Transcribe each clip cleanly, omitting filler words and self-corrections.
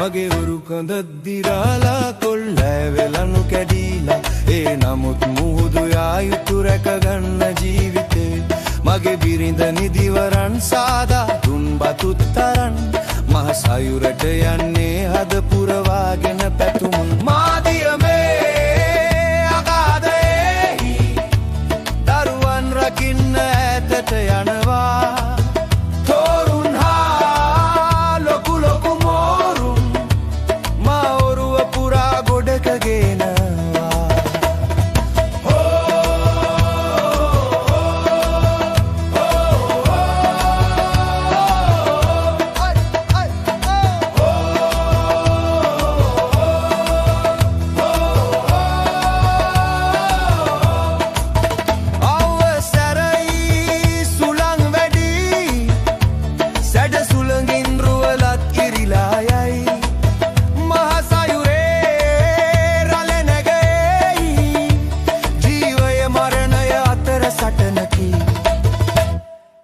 මගේ උරු කඳ දිරාලා කොල්ලෑ වෙලනු කැඩීලා ඒ නමුත් මුහුදු යා යුතු රැක ගන්න ජීවිතේ මගේ බිරිඳ නිදිවරන් සාදා දුන් බතුත් තරන් මහ සයුරට යන්නේ හද පුරවාගෙන පැතුම් මාදියමේ අගාධයෙහි දරුවන් රකින්න ඈතට යනවා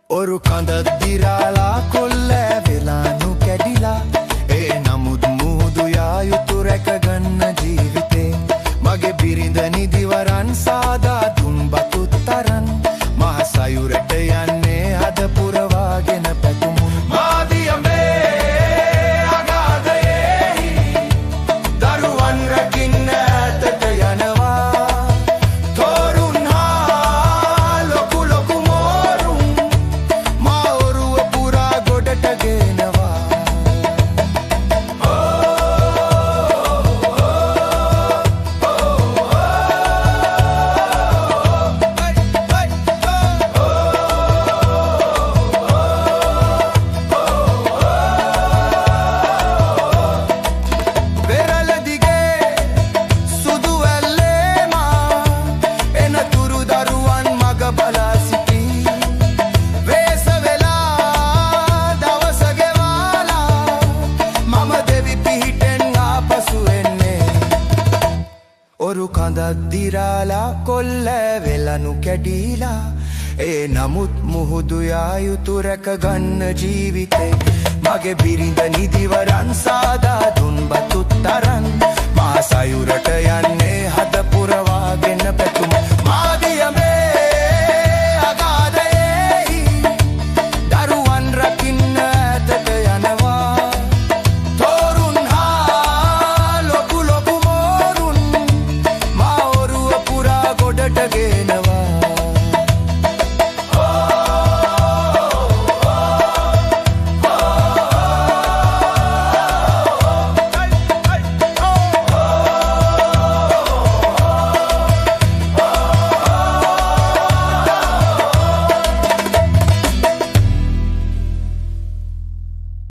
ඔරු කඳ දිරාලා කොල්ලෑ වෙලානු කැඩිලා ඒ නමුත් මුහුදු යා යුතු රැක ගන්න ජීවිතේ මගේ බිරිඳ නිදිවරන් සාදා දුන් බතුත් තරන් මහ සයුරට යන්නේ හද පුරවාගෙන පැතුමුන් මාදියමේ අගාධයෙහි දරුවන් රකින්න ඈතට යනවා ඔරු කඳක් දිරාලා කොල්ලෑ වෙලනු කැඩීලා ඒ නමුත් මුහුදු යා යුතු රැක ගන්න ජීවිතේ මගේ බිරිඳ නිදිවරන් සාදා දුන් බතුත් තරන් මහ සයුරට